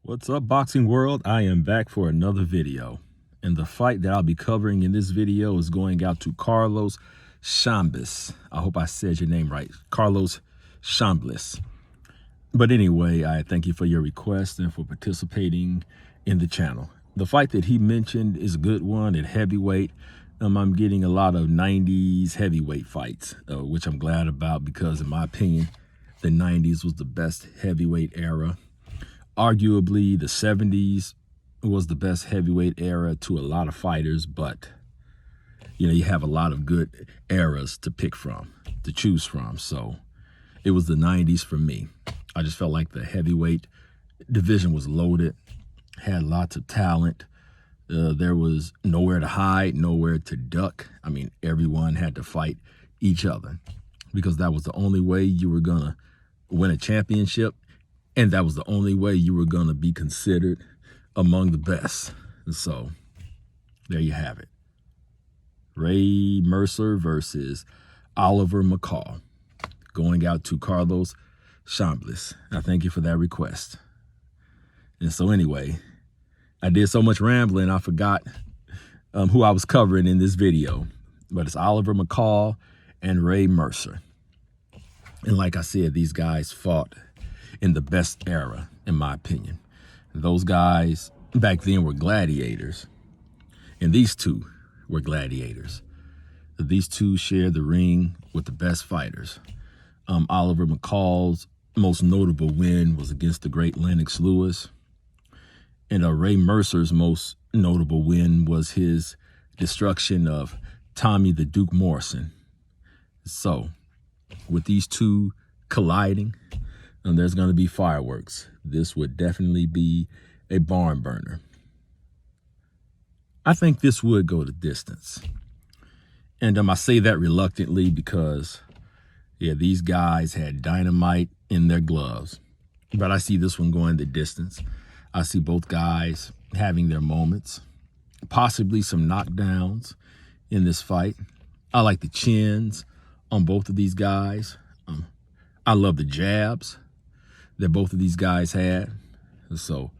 What's up, boxing world? I am back for another video, and the fight that I'll be covering in this video is going out to Carlos Chambliss. I hope I said your name right, Carlos Chambliss. But anyway, I thank you for your request and for participating in the channel. The fight that he mentioned is a good one at heavyweight. I'm getting a lot of 90s heavyweight fights, which I'm glad about because, in my opinion, the 90s was the best heavyweight era. Arguably, the 70s was the best heavyweight era to a lot of fighters, but, you have a lot of good eras to pick from, to choose from. So it was the 90s for me. I just felt like the heavyweight division was loaded, had lots of talent. There was nowhere to hide, nowhere to duck. I mean, everyone had to fight each other because that was the only way you were going to win a championship. And that was the only way you were going to be considered among the best. And so there you have it. Ray Mercer versus Oliver McCall, going out to Carlos Chambliss. I thank you for that request. And so anyway, I did so much rambling, I forgot who I was covering in this video. But it's Oliver McCall and Ray Mercer. And like I said, these guys fought in the best era, in my opinion. Those guys back then were gladiators, and these two were gladiators. These two shared the ring with the best fighters. Oliver McCall's most notable win was against the great Lennox Lewis, and Ray Mercer's most notable win was his destruction of Tommy the Duke Morrison. So, with these two colliding, there's going to be fireworks. This would definitely be a barn burner. I think this would go the distance. And I say that reluctantly because, these guys had dynamite in their gloves. But I see this one going the distance. I see both guys having their moments, possibly some knockdowns in this fight. I like the chins on both of these guys. I love the jabs that both of these guys had. So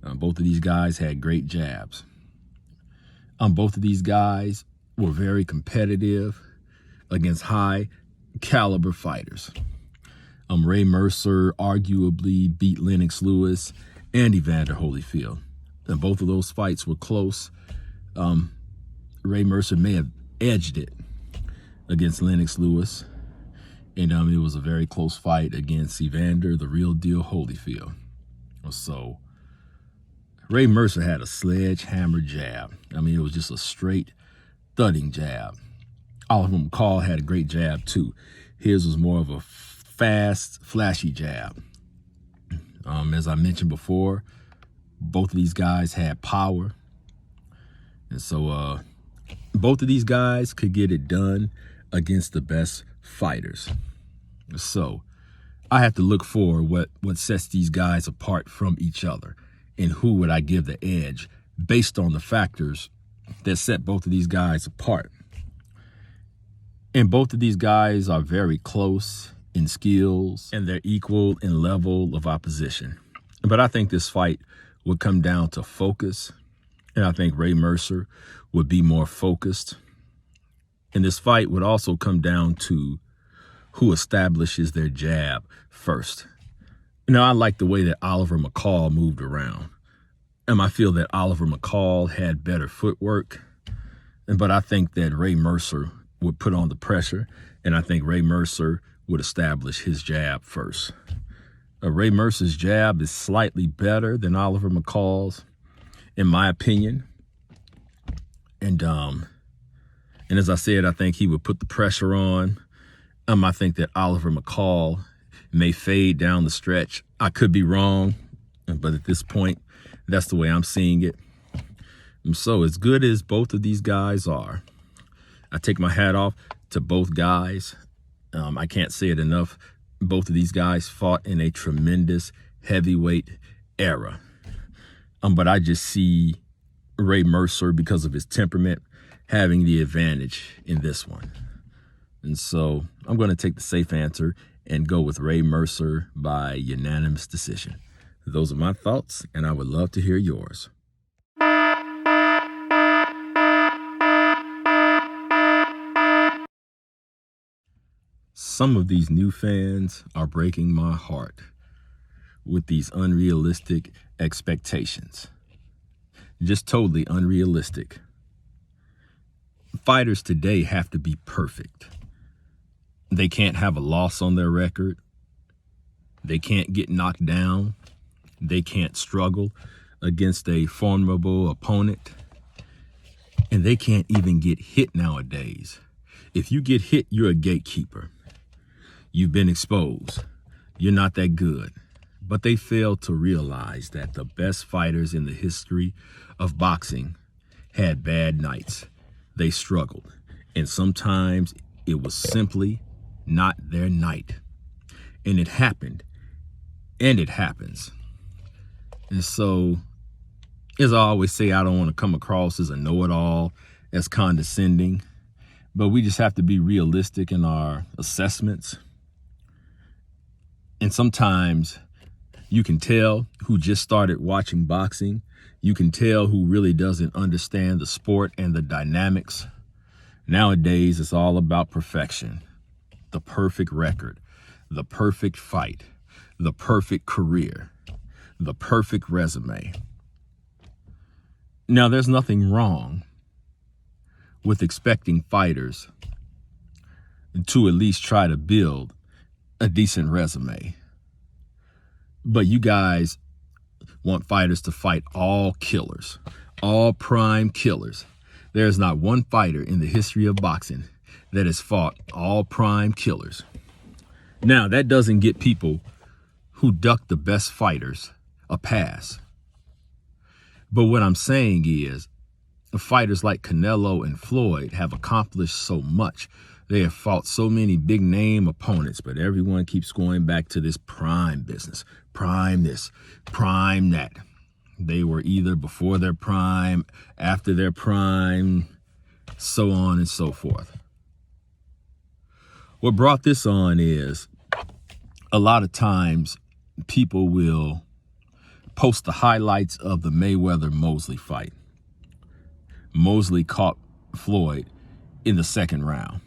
both of these guys had great jabs. Both of these guys were very competitive against high caliber fighters. Ray Mercer arguably beat Lennox Lewis and Evander Holyfield. And both of those fights were close. Ray Mercer may have edged it against Lennox Lewis. And it was a very close fight against Evander, the real deal Holyfield. So Ray Mercer had a sledgehammer jab. It was just a straight thudding jab. Oliver McCall had a great jab too. His was more of a fast, flashy jab. As I mentioned before, both of these guys had power. And so both of these guys could get it done against the best fighters. So I have to look for what sets these guys apart from each other, and who would I give the edge based on the factors that set both of these guys apart. And both of these guys are very close in skills, and they're equal in level of opposition. But I think this fight would come down to focus, and I think Ray Mercer would be more focused. And this fight would also come down to who establishes their jab first. I like the way that Oliver McCall moved around. I feel that Oliver McCall had better footwork, but I think that Ray Mercer would put on the pressure, and I think Ray Mercer would establish his jab first. Ray Mercer's jab is slightly better than Oliver McCall's, in my opinion. And as I said, I think he would put the pressure on. I think that Oliver McCall may fade down the stretch. I could be wrong, but at this point, that's the way I'm seeing it. And so as good as both of these guys are, I take my hat off to both guys. I can't say it enough. Both of these guys fought in a tremendous heavyweight era. But I just see Ray Mercer, because of his temperament, having the advantage in this one. And so I'm going to take the safe answer and go with Ray Mercer by unanimous decision. Those are my thoughts, and I would love to hear yours. Some of these new fans are breaking my heart with these unrealistic expectations. Just totally unrealistic. Fighters today have to be perfect. They can't have a loss on their record. They can't get knocked down. They can't struggle against a formidable opponent. And they can't even get hit nowadays. If you get hit, you're a gatekeeper. You've been exposed. You're not that good. But they fail to realize that the best fighters in the history of boxing had bad nights. They struggled. And sometimes it was simply not their night. And it happened. And it happens. And so, as I always say, I don't want to come across as a know-it-all, as condescending. But we just have to be realistic in our assessments. And sometimes you can tell who just started watching boxing. You can tell who really doesn't understand the sport and the dynamics. Nowadays, it's all about perfection. The perfect record, the perfect fight, the perfect career, the perfect resume. Now, there's nothing wrong with expecting fighters to at least try to build a decent resume. But you guys want fighters to fight all killers, all prime killers. There's not one fighter in the history of boxing that has fought all prime killers. Now, that doesn't get people who duck the best fighters a pass. But what I'm saying is, fighters like Canelo and Floyd have accomplished so much. They have fought so many big name opponents, but everyone keeps going back to this prime business. Prime this, prime that. They were either before their prime, after their prime, so on and so forth. What brought this on is a lot of times people will post the highlights of the Mayweather-Mosley fight. Mosley caught Floyd in the second round.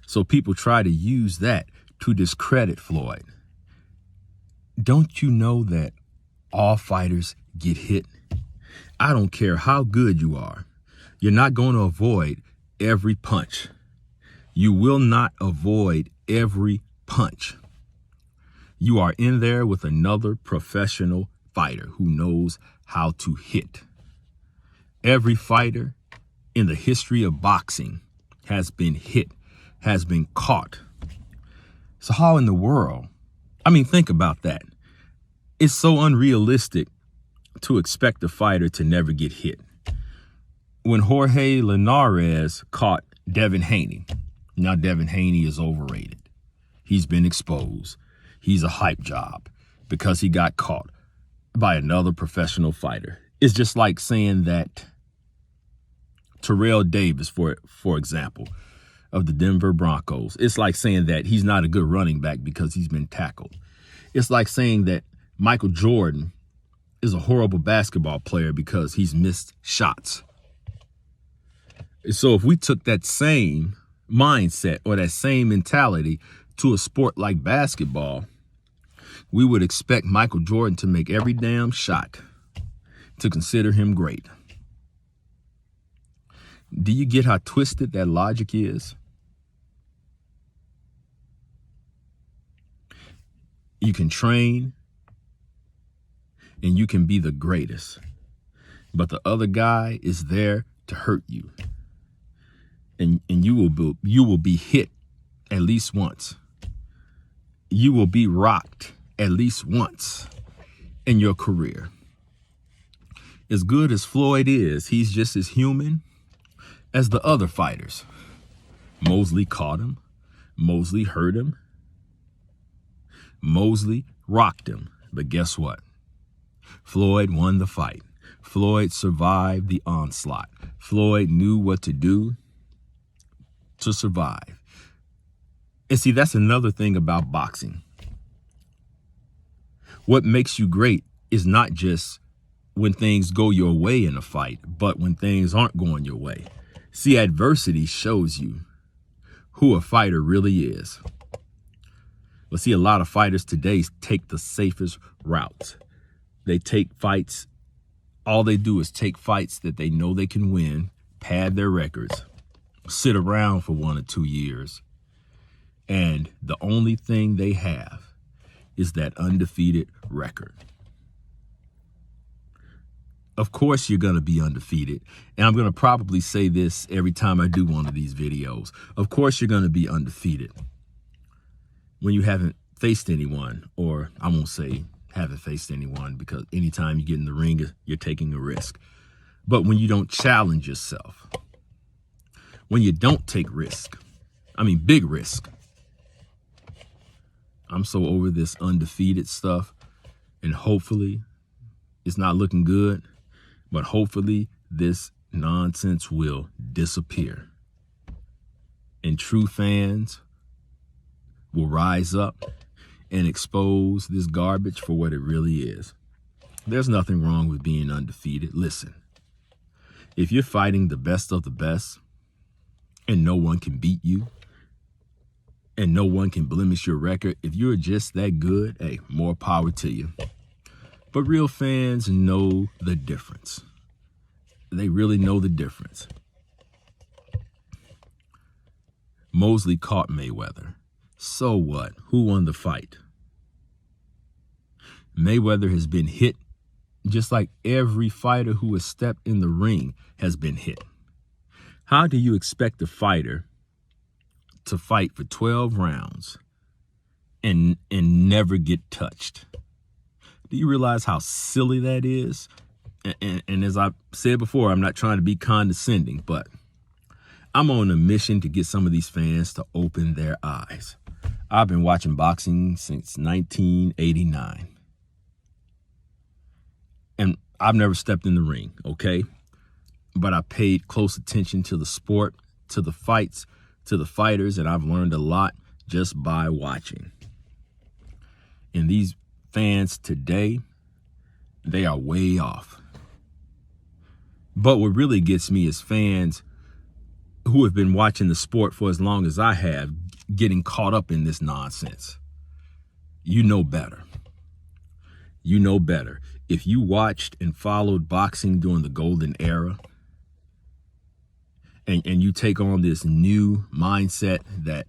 So people try to use that to discredit Floyd. Don't you know that all fighters get hit? I don't care how good you are. You're not going to avoid every punch. You will not avoid every punch. You are in there with another professional fighter who knows how to hit. Every fighter in the history of boxing has been hit, has been caught. So how in the world? I mean, think about that. It's so unrealistic to expect a fighter to never get hit. When Jorge Linares caught Devin Haney, now Devin Haney is overrated. He's been exposed. He's a hype job because he got caught by another professional fighter. It's just like saying that Terrell Davis, for example, of the Denver Broncos, it's like saying that he's not a good running back because he's been tackled. It's like saying that Michael Jordan is a horrible basketball player because he's missed shots. So if we took that same mindset or that same mentality to a sport like basketball, we would expect Michael Jordan to make every damn shot to consider him great. Do you get how twisted that logic is? You can train and you can be the greatest, but the other guy is there to hurt you. And you will be hit at least once. You will be rocked at least once in your career. As good as Floyd is, he's just as human as the other fighters. Mosley caught him. Mosley hurt him. Mosley rocked him. But guess what? Floyd won the fight. Floyd survived the onslaught. Floyd knew what to do to survive. And see, that's another thing about boxing. What makes you great is not just when things go your way in a fight, but when things aren't going your way. See, adversity shows you who a fighter really is. But see, a lot of fighters today take the safest routes. They take fights. All they do is take fights that they know they can win, pad their records, sit around for 1 or 2 years. And the only thing they have is that undefeated record. Of course, you're going to be undefeated. And I'm going to probably say this every time I do one of these videos. Of course, you're going to be undefeated when you haven't faced anyone, or I won't say haven't faced anyone, because anytime you get in the ring, you're taking a risk. But when you don't challenge yourself, when you don't take risk, big risk. I'm so over this undefeated stuff, and hopefully it's not looking good, but hopefully this nonsense will disappear and true fans will rise up and expose this garbage for what it really is. There's nothing wrong with being undefeated. Listen, if you're fighting the best of the best and no one can beat you and no one can blemish your record, if you're just that good, hey, more power to you. But real fans know the difference. They really know the difference. Mosley caught Mayweather. So what? Who won the fight? Mayweather has been hit just like every fighter who has stepped in the ring has been hit. How do you expect a fighter to fight for 12 rounds and never get touched? Do you realize how silly that is? And as I said before, I'm not trying to be condescending, but I'm on a mission to get some of these fans to open their eyes. I've been watching boxing since 1989. And I've never stepped in the ring, okay? But I paid close attention to the sport, to the fights, to the fighters, and I've learned a lot just by watching. And these fans today, they are way off. But what really gets me is fans who have been watching the sport for as long as I have getting caught up in this nonsense. You know better. You know better. If you watched and followed boxing during the golden era, and you take on this new mindset that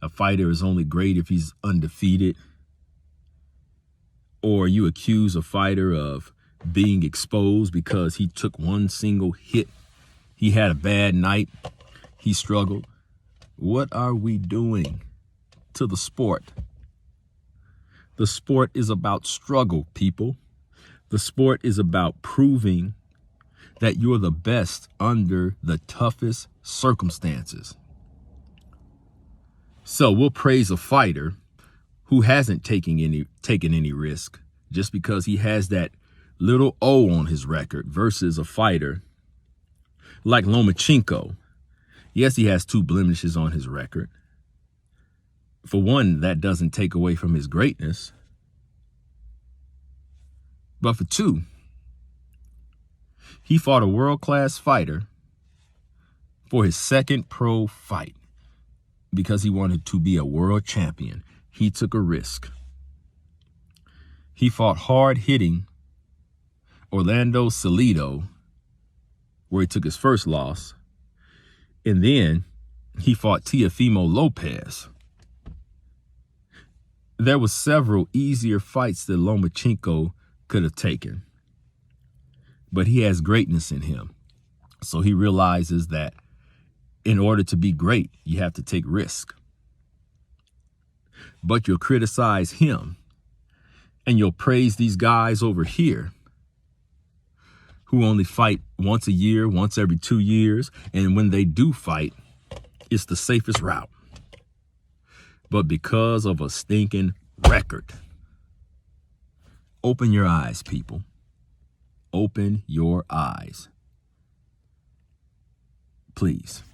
a fighter is only great if he's undefeated, or you accuse a fighter of being exposed because he took one single hit, he had a bad night, he struggled. What are we doing to the sport? The sport is about struggle, people. The sport is about proving that you're the best under the toughest circumstances. So we'll praise a fighter who hasn't taken any risk just because he has that little O on his record versus a fighter like Lomachenko. Yes, he has 2 blemishes on his record. For one, that doesn't take away from his greatness. But for 2, he fought a world-class fighter for his second pro fight because he wanted to be a world champion. He took a risk. He fought hard-hitting Orlando Salido, where he took his first loss. And then he fought Teofimo Lopez. There were several easier fights that Lomachenko could have taken. But he has greatness in him. So he realizes that in order to be great, you have to take risk. But you'll criticize him and you'll praise these guys over here who only fight once a year, once every 2 years. And when they do fight, it's the safest route. But because of a stinking record. Open your eyes, people. Open your eyes. Please.